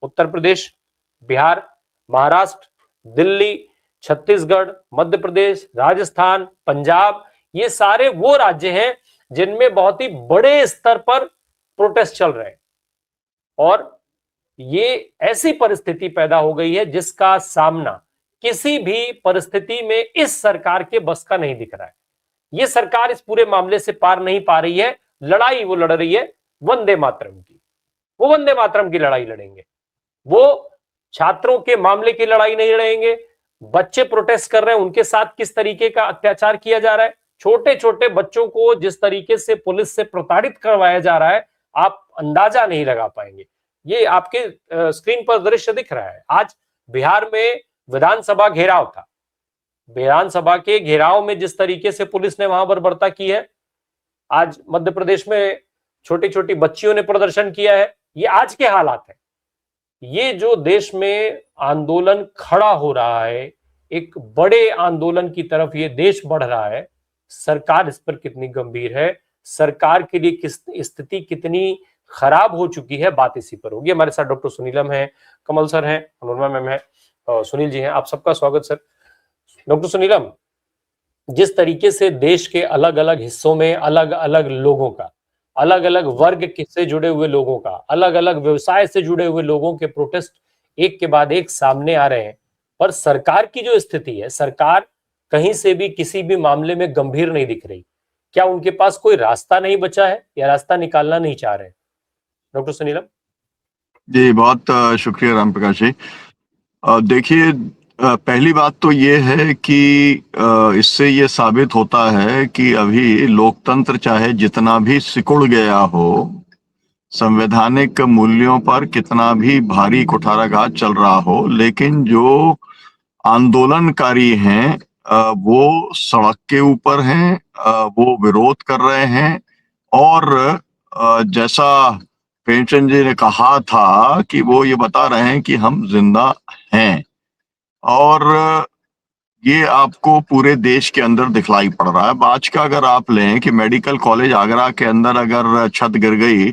उत्तर प्रदेश, बिहार, महाराष्ट्र, दिल्ली, छत्तीसगढ़, मध्य प्रदेश, राजस्थान, पंजाब, ये सारे वो राज्य हैं जिनमें बहुत ही बड़े स्तर पर प्रोटेस्ट चल रहे हैं और ये ऐसी परिस्थिति पैदा हो गई है जिसका सामना किसी भी परिस्थिति में इस सरकार के बस का नहीं दिख रहा है। ये सरकार इस पूरे मामले से पार नहीं पा रही है। लड़ाई वो लड़ रही है वंदे मातरम की। वो वंदे मातरम की लड़ाई लड़ेंगे, वो छात्रों के मामले की लड़ाई नहीं लड़ेंगे। बच्चे प्रोटेस्ट कर रहे हैं, उनके साथ किस तरीके का अत्याचार किया जा रहा है, छोटे छोटे बच्चों को जिस तरीके से पुलिस से प्रताड़ित करवाया जा रहा है, आप अंदाजा नहीं लगा पाएंगे। ये आपके स्क्रीन पर दृश्य दिख रहा है। आज बिहार में विधानसभा घेराव था। विधानसभा के घेराव में जिस तरीके से पुलिस ने वहां बर्बरता की है, आज मध्य प्रदेश में छोटी छोटी बच्चियों ने प्रदर्शन किया है। ये आज के हालात है। ये जो देश में आंदोलन खड़ा हो रहा है, एक बड़े आंदोलन की तरफ ये देश बढ़ रहा है, सरकार इस पर कितनी गंभीर है, सरकार के लिए किस स्थिति कितनी खराब हो चुकी है, बात इसी पर होगी। हमारे साथ डॉक्टर सुनीलम है, कमल सर हैं, मनोरमा मैम है, सुनील जी हैं। आप सबका स्वागत सर। डॉक्टर सुनीलम, जिस तरीके से देश के अलग अलग हिस्सों में अलग अलग लोगों का, अलग अलग वर्ग से जुड़े हुए लोगों का, अलग अलग व्यवसाय से जुड़े हुए लोगों के प्रोटेस्ट एक के बाद एक सामने आ रहे हैं, पर सरकार की जो स्थिति है, सरकार कहीं से भी किसी भी मामले में गंभीर नहीं दिख रही। क्या उनके पास कोई रास्ता नहीं बचा है या रास्ता निकालना नहीं चाह रहे? डॉक्टर सुनीलम जी, बहुत शुक्रिया राम प्रकाश जी। देखिए, पहली बात तो ये है कि इससे ये साबित होता है कि अभी लोकतंत्र चाहे जितना भी सिकुड़ गया हो, संवैधानिक मूल्यों पर कितना भी भारी कुठाराघात चल रहा हो, लेकिन जो आंदोलनकारी हैं वो सड़क के ऊपर हैं, वो विरोध कर रहे हैं और जैसा प्रेमचंद जी ने कहा था कि वो ये बता रहे हैं कि हम जिंदा हैं, और ये आपको पूरे देश के अंदर दिखलाई पड़ रहा है। आज का अगर आप लें कि मेडिकल कॉलेज आगरा के अंदर अगर छत गिर गई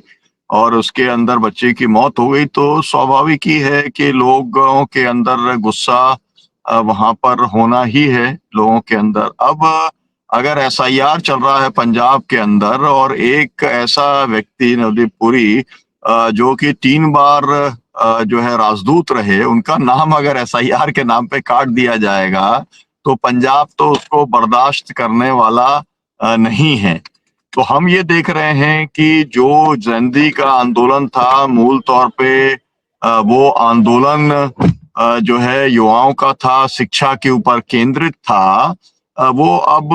और उसके अंदर बच्चे की मौत हो गई तो स्वाभाविक ही है कि लोगों के अंदर गुस्सा वहां पर होना ही है लोगों के अंदर। अब अगर एसआईआर चल रहा है पंजाब के अंदर और एक ऐसा व्यक्ति नवदीप पुरी जो कि 3 बार जो है राजदूत रहे, उनका नाम अगर एसआईआर के नाम पे काट दिया जाएगा तो पंजाब तो उसको बर्दाश्त करने वाला नहीं है। तो हम ये देख रहे हैं कि जो जैनदी का आंदोलन था, मूल तौर पे वो आंदोलन जो है युवाओं का था, शिक्षा के ऊपर केंद्रित था, वो अब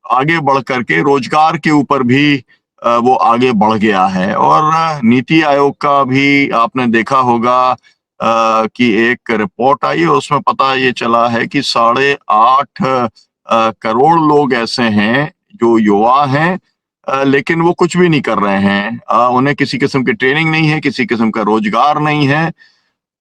आगे बढ़ करके रोजगार के ऊपर भी वो आगे बढ़ गया है। और नीति आयोग का भी आपने देखा होगा कि एक रिपोर्ट आई है, उसमें पता ये चला है कि 8.5 करोड़ लोग ऐसे हैं जो युवा हैं, लेकिन वो कुछ भी नहीं कर रहे हैं। उन्हें किसी किस्म की ट्रेनिंग नहीं है, किसी किस्म का रोजगार नहीं है।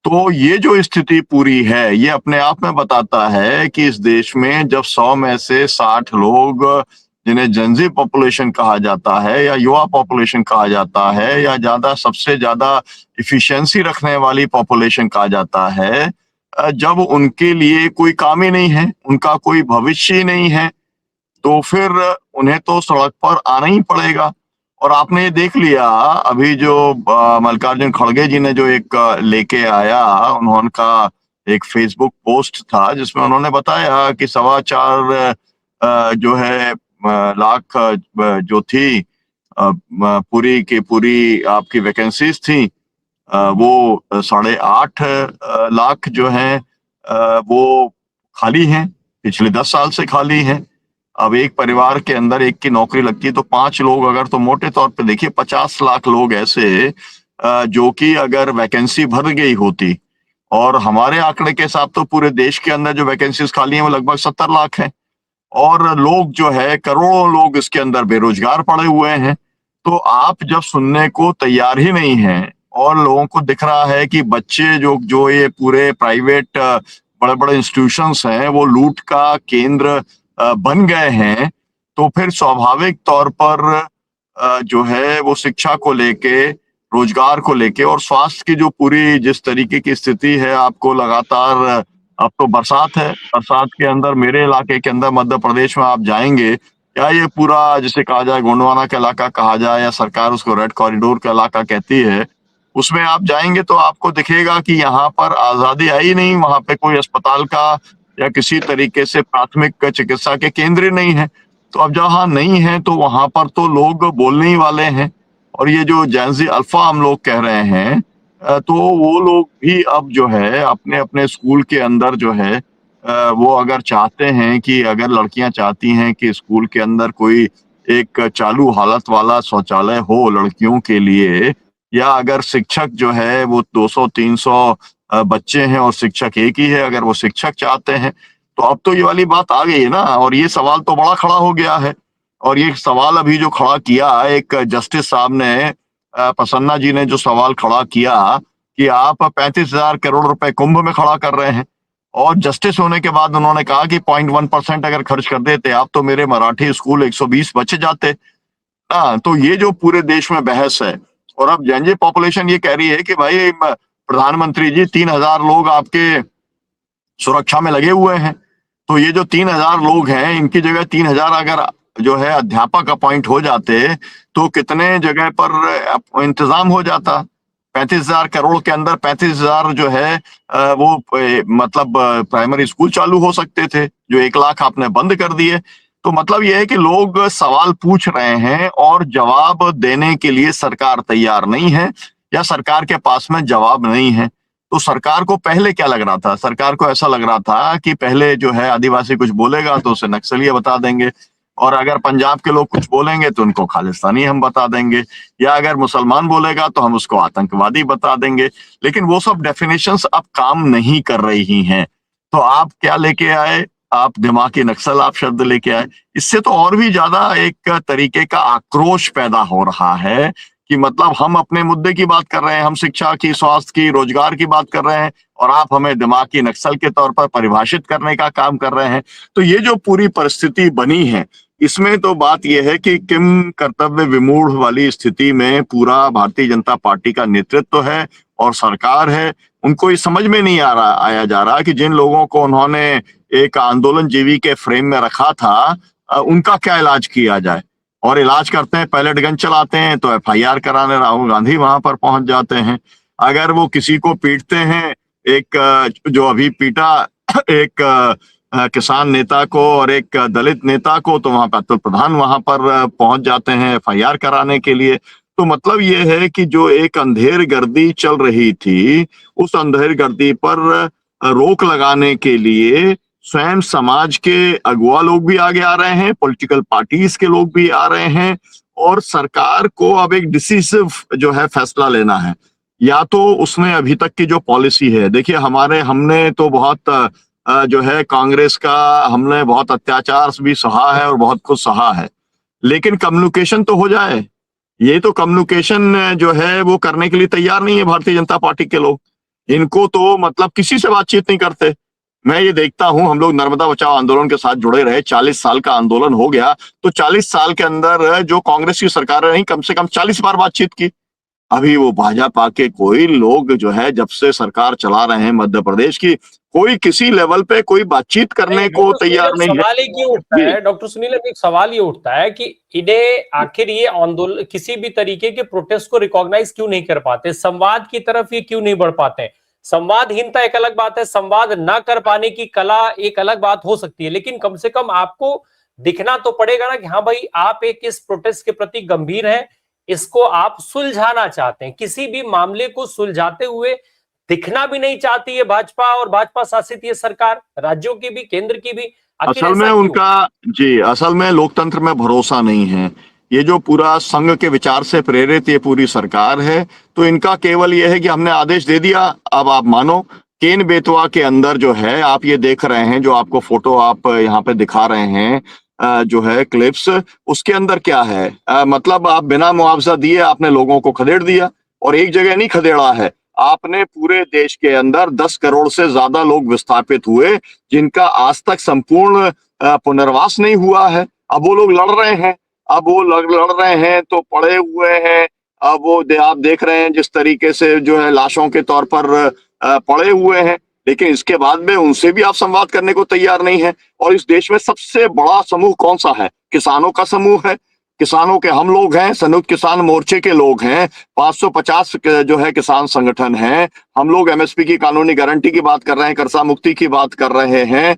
तो ये जो स्थिति पूरी है, ये अपने आप में बताता है कि इस देश में जब 100 में से 60 लोग, जिन्हें जेनजी पॉपुलेशन कहा जाता है या युवा पॉपुलेशन कहा जाता है या सबसे ज्यादा इफिशिएंसी रखने वाली पॉपुलेशन कहा जाता है, जब उनके लिए कोई काम ही नहीं है, उनका कोई भविष्य ही नहीं है, तो फिर उन्हें तो सड़क पर आना ही पड़ेगा। और आपने ये देख लिया अभी जो मल्लिकार्जुन खड़गे जी ने जो एक लेके आया, उनका एक फेसबुक पोस्ट था जिसमें उन्होंने बताया कि 4.25 जो है लाख जो थी पूरी की पूरी आपकी वैकेंसीज थी, वो 8.5 लाख जो है वो खाली हैं, पिछले 10 साल से खाली हैं। अब एक परिवार के अंदर एक की नौकरी लगती है तो 5 लोग अगर, तो मोटे तौर पे देखिए 50 लाख लोग ऐसे जो कि अगर वैकेंसी भर गई होती, और हमारे आंकड़े के हिसाब तो पूरे देश के अंदर जो वैकेंसीज खाली हैं वो लगभग 70 लाख हैं, और लोग जो है करोड़ों लोग इसके अंदर बेरोजगार पड़े हुए हैं। तो आप जब सुनने को तैयार ही नहीं हैं और लोगों को दिख रहा है कि बच्चे जो ये पूरे प्राइवेट बड़े बड़े इंस्टीट्यूशंस हैं वो लूट का केंद्र बन गए हैं, तो फिर स्वाभाविक तौर पर जो है वो शिक्षा को लेके, रोजगार को लेके और स्वास्थ्य की जो पूरी जिस तरीके की स्थिति है, आपको लगातार अब तो बरसात है, बरसात के अंदर मेरे इलाके के अंदर मध्य प्रदेश में आप जाएंगे, या ये पूरा जिसे कहा जाए गोंडवाना का इलाका कहा जाए या सरकार उसको रेड कॉरिडोर का इलाका कहती है, उसमें आप जाएंगे तो आपको दिखेगा कि यहाँ पर आजादी आई नहीं, वहां पे कोई अस्पताल का या किसी तरीके से प्राथमिक चिकित्सा के केंद्र ही नहीं है। तो अब जहाँ नहीं है तो वहां पर तो लोग बोलने ही वाले हैं। और ये जो जेनजी अल्फा हम लोग कह रहे हैं, तो वो लोग भी अब जो है अपने अपने स्कूल के अंदर जो है वो अगर चाहते हैं कि अगर लड़कियां चाहती हैं कि स्कूल के अंदर कोई एक चालू हालत वाला शौचालय हो लड़कियों के लिए, या अगर शिक्षक जो है वो 200-300 बच्चे हैं और शिक्षक एक ही है, अगर वो शिक्षक चाहते हैं, तो अब तो ये वाली बात आ गई है ना। और ये सवाल तो बड़ा खड़ा हो गया है। और ये सवाल अभी जो खड़ा किया एक जस्टिस साहब ने, प्रसन्ना जी ने जो सवाल खड़ा किया कि आप 35,000 करोड़ रुपए कुंभ में खड़ा कर रहे हैं, और जस्टिस होने के बाद उन्होंने कहा कि 0.1% अगर खर्च कर देते आप तो मेरे मराठी स्कूल 120 बच जाते। हाँ, तो ये जो पूरे देश में बहस है, और अब जनजी पॉपुलेशन ये कह रही है कि भाई प्रधानमंत्री जी 3,000 लोग आपके सुरक्षा में लगे हुए हैं, तो ये जो 3,000 लोग हैं इनकी जगह 3,000 अगर जो है अध्यापक अपॉइंट हो जाते तो कितने जगह पर इंतजाम हो जाता। 35,000 करोड़ के अंदर 35,000 जो है वो मतलब प्राइमरी स्कूल चालू हो सकते थे, जो 1 लाख आपने बंद कर दिए। तो मतलब ये है कि लोग सवाल पूछ रहे हैं और जवाब देने के लिए सरकार तैयार नहीं है, या सरकार के पास में जवाब नहीं है। तो सरकार को पहले क्या लग रहा था? सरकार को ऐसा लग रहा था कि पहले जो है आदिवासी कुछ बोलेगा तो उसे नक्सली बता देंगे, और अगर पंजाब के लोग कुछ बोलेंगे तो उनको खालिस्तानी हम बता देंगे, या अगर मुसलमान बोलेगा तो हम उसको आतंकवादी बता देंगे। लेकिन वो सब डेफिनेशंस अब काम नहीं कर रही हैं। तो आप क्या लेके आए? आप दिमागी नक्सल आप शब्द लेके आए। इससे तो और भी ज्यादा एक तरीके का आक्रोश पैदा हो रहा है कि मतलब हम अपने मुद्दे की बात कर रहे हैं, हम शिक्षा की, स्वास्थ्य की, रोजगार की बात कर रहे हैं, और आप हमें दिमागी नक्सल के तौर पर परिभाषित करने का काम कर रहे हैं। तो ये जो पूरी परिस्थिति बनी है, इसमें तो बात यह है कि किम कर्तव्य विमूढ़ वाली स्थिति में पूरा भारतीय जनता पार्टी का नेतृत्व है और सरकार है। उनको ये समझ में नहीं आया जा रहा कि जिन लोगों को उन्होंने एक आंदोलन जीवी के फ्रेम में रखा था, उनका क्या इलाज किया जाए। और इलाज करते हैं, पैलेट गन चलाते हैं, तो एफआईआर कराने राहुल गांधी वहां पर पहुंच जाते हैं। अगर वो किसी को पीटते हैं, एक जो अभी पीटा एक किसान नेता को और एक दलित नेता को, तो वहां पर अतुल प्रधान वहां पर पहुंच जाते हैं एफआईआर कराने के लिए। तो मतलब ये है कि जो एक अंधेर गर्दी चल रही थी, उस अंधेर गर्दी पर रोक लगाने के लिए स्वयं समाज के अगुवा लोग भी आगे आ रहे हैं, पॉलिटिकल पार्टीज के लोग भी आ रहे हैं, और सरकार को अब एक डिसिसिव जो है फैसला लेना है। या तो उसने अभी तक की जो पॉलिसी है, देखिए हमने तो बहुत जो है कांग्रेस का हमने बहुत अत्याचार भी सहा है और बहुत कुछ सहा है, लेकिन कम्युनिकेशन तो हो जाए। ये तो कम्युनिकेशन जो है वो करने के लिए तैयार नहीं है भारतीय जनता पार्टी के लोग। इनको तो मतलब किसी से बातचीत नहीं करते। मैं ये देखता हूं, हम लोग नर्मदा बचाओ आंदोलन के साथ जुड़े रहे, 40 साल का आंदोलन हो गया, तो 40 साल के अंदर जो कांग्रेस की सरकार रही कम से कम 40 बार बातचीत की। अभी वो भाजपा के कोई लोग जो है जब से सरकार चला रहे हैं मध्य प्रदेश की, कोई किसी लेवल पे कोई बातचीत करने को डॉक्टर सुनील, तैयार नहीं है। सवाल एक ये उठता है डॉक्टर सुनील, अब एक सवाल ये उठता है कि इन्हें आखिर ये आंदोलन किसी भी तरीके के प्रोटेस्ट को रिकॉग्नाइज क्यों नहीं कर पाते, संवाद की तरफ ये क्यों नहीं बढ़ पाते। संवादहीनता एक अलग बात है, संवाद ना कर पाने की कला एक अलग बात हो सकती है, लेकिन कम से कम आपको दिखना तो पड़ेगा ना कि हाँ भाई आप एक इस प्रोटेस्ट के प्रति गंभीर हैं, इसको आप सुलझाना चाहते हैं। किसी भी मामले को सुलझाते हुए दिखना भी नहीं चाहती है भाजपा, और भाजपा शासित ये सरकार, राज्यों की भी केंद्र की भी। असल में असल में लोकतंत्र में भरोसा नहीं है। ये जो पूरा संघ के विचार से प्रेरित ये पूरी सरकार है, तो इनका केवल ये है कि हमने आदेश दे दिया, अब आप मानो। केन बेतवा के अंदर जो है आप ये देख रहे हैं, जो आपको फोटो आप यहाँ पे दिखा रहे हैं, जो है क्लिप्स, उसके अंदर क्या है, मतलब आप बिना मुआवजा दिए आपने लोगों को खदेड़ दिया। और एक जगह नहीं खदेड़ा है, आपने पूरे देश के अंदर 10 करोड़ से ज्यादा लोग विस्थापित हुए जिनका आज तक संपूर्ण पुनर्वास नहीं हुआ है। अब वो लोग लड़ रहे हैं, अब वो लड़ रहे हैं तो पड़े हुए हैं। अब वो आप देख रहे हैं जिस तरीके से जो है लाशों के तौर पर पड़े हुए हैं, लेकिन इसके बाद में उनसे भी आप संवाद करने को तैयार नहीं है। और इस देश में सबसे बड़ा समूह कौन सा है? किसानों का समूह है। किसानों के हम लोग हैं, संयुक्त किसान मोर्चे के लोग हैं, 550 जो है किसान संगठन हैं। हम लोग एमएसपी की कानूनी गारंटी की बात कर रहे हैं, कर्जा मुक्ति की बात कर रहे हैं,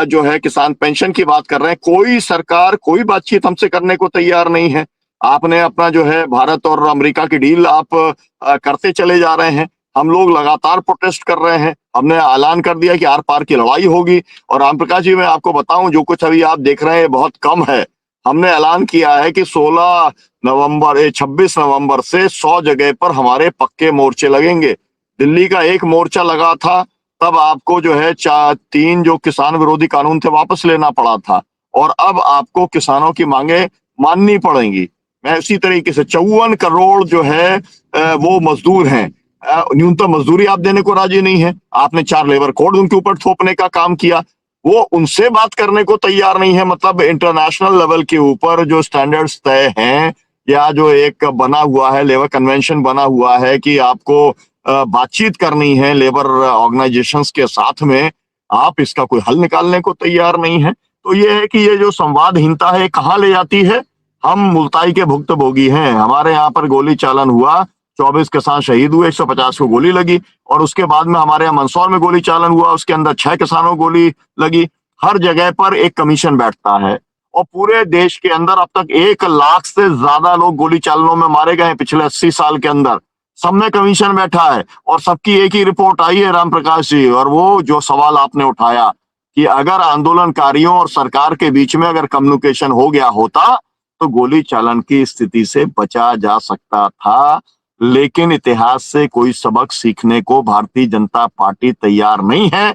जो है किसान पेंशन की बात कर रहे हैं। कोई सरकार कोई बातचीत हमसे करने को तैयार नहीं है। आपने अपना जो है भारत और अमेरिका की डील आप करते चले जा रहे हैं। हम लोग लगातार प्रोटेस्ट कर रहे हैं। हमने ऐलान कर दिया कि आर पार की लड़ाई होगी। और राम प्रकाश जी, मैं आपको बताऊं, जो कुछ अभी आप देख रहे हैं बहुत कम है। हमने ऐलान किया है कि 26 नवंबर से 100 जगह पर हमारे पक्के मोर्चे लगेंगे। दिल्ली का एक मोर्चा लगा था, तब आपको जो है 3 जो किसान विरोधी कानून थे वापस लेना पड़ा था, और अब आपको किसानों की मांगे माननी पड़ेंगी। मैं इसी तरीके से 54 करोड़ जो है वो मजदूर हैं, न्यूनतम मजदूरी आप देने को राजी नहीं है। आपने 4 लेबर कोड उनके ऊपर थोपने का काम किया, वो उनसे बात करने को तैयार नहीं है। मतलब इंटरनेशनल लेवल के ऊपर जो स्टैंडर्ड्स तय हैं, या जो एक बना हुआ है लेबर कन्वेंशन बना हुआ है कि आपको बातचीत करनी है लेबर ऑर्गेनाइजेशंस के साथ में, आप इसका कोई हल निकालने को तैयार नहीं है। तो ये है कि ये जो संवादहीनता है कहाँ ले जाती है। हम मुल्ताई के भुक्तभोगी हैं। हमारे यहाँ पर गोली चालन हुआ, 24 किसान शहीद हुए, 150 को गोली लगी। और उसके बाद में हमारे यहाँ मंदसौर में गोली चालन हुआ, उसके अंदर 6 किसानों को गोली लगी। हर जगह पर एक कमीशन बैठता है, और पूरे देश के अंदर अब तक 1 लाख से ज्यादा लोग गोली चालनों में मारे गए पिछले 80 साल के अंदर। सब में कमीशन बैठा है, और सबकी एक ही रिपोर्ट आई है राम प्रकाश जी। और वो जो सवाल आपने उठाया कि अगर आंदोलनकारियों और सरकार के बीच में अगर कम्युनिकेशन हो गया होता तो गोली चालन की स्थिति से बचा जा सकता था। लेकिन इतिहास से कोई सबक सीखने को भारतीय जनता पार्टी तैयार नहीं है।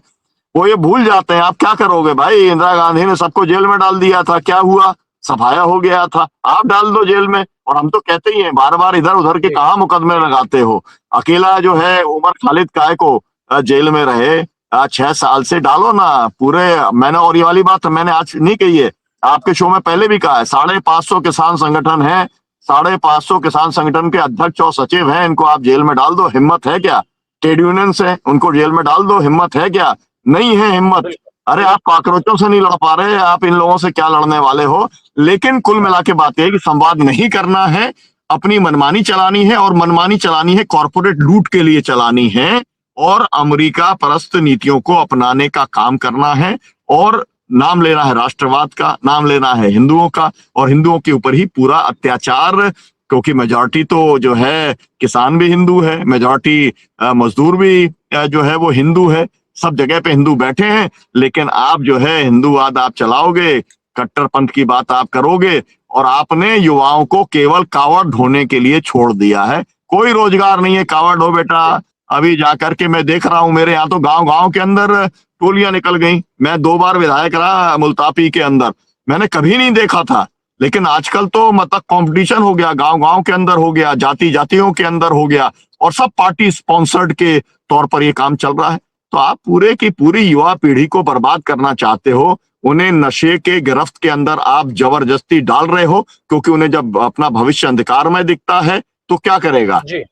वो ये भूल जाते हैं। आप क्या करोगे भाई? इंदिरा गांधी ने सबको जेल में डाल दिया था, क्या हुआ? सफाया हो गया था। आप डाल दो जेल में। और हम तो कहते ही हैं, बार बार इधर उधर के कहाँ मुकदमे लगाते हो? अकेला जो है उमर खालिद काय को जेल में रहे 6 साल से, डालो ना पूरे। मैंने, और ये वाली बात मैंने आज नहीं कही है, आपके शो में पहले भी कहा है, 550 किसान संगठन है, 550 किसान संगठन के अध्यक्ष और सचिव हैं, इनको आप जेल में डाल दो। हिम्मत है क्या? ट्रेड यूनियंस है, उनको जेल में डाल दो। हिम्मत है क्या? नहीं है हिम्मत। अरे आप कॉकरोचों से नहीं लड़ पा रहे, आप इन लोगों से क्या लड़ने वाले हो? लेकिन कुल मिला के बात यह है कि संवाद नहीं करना है, अपनी मनमानी चलानी है, और मनमानी चलानी है कॉर्पोरेट लूट के लिए चलानी है, और अमेरिका परस्त नीतियों को अपनाने का काम करना है, और नाम लेना है राष्ट्रवाद का, नाम लेना है हिंदुओं का, और हिंदुओं के ऊपर ही पूरा अत्याचार। क्योंकि मेजॉरिटी तो जो है किसान भी हिंदू है, मेजॉरिटी मजदूर भी जो है वो हिंदू है, सब जगह पे हिंदू बैठे हैं। लेकिन आप जो है हिंदूवाद आप चलाओगे, कट्टरपंथ की बात आप करोगे, और आपने युवाओं को केवल कावड़ ढोने के लिए छोड़ दिया है। कोई रोजगार नहीं है, कावड़ ढो बेटा। अभी जाकर के मैं देख रहा हूं, मेरे यहाँ तो गांव गांव के अंदर टोलियां निकल गई। मैं 2 बार विधायक रहा मुल्तापी के अंदर, मैंने कभी नहीं देखा था। लेकिन आजकल तो मतलब कंपटीशन हो गया, गांव गांव के अंदर हो गया, जाति जातियों के अंदर हो गया, और सब पार्टी स्पॉन्सर्ड के तौर पर ये काम चल रहा है। तो आप पूरे की पूरी युवा पीढ़ी को बर्बाद करना चाहते हो, उन्हें नशे के गिरफ्त के अंदर आप जबरदस्ती डाल रहे हो, क्योंकि उन्हें जब अपना भविष्य अंधकार में दिखता है तो क्या करेगा? जी,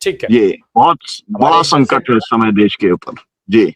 ठीक है। ये बहुत बड़ा संकट है इस समय देश के ऊपर। जी।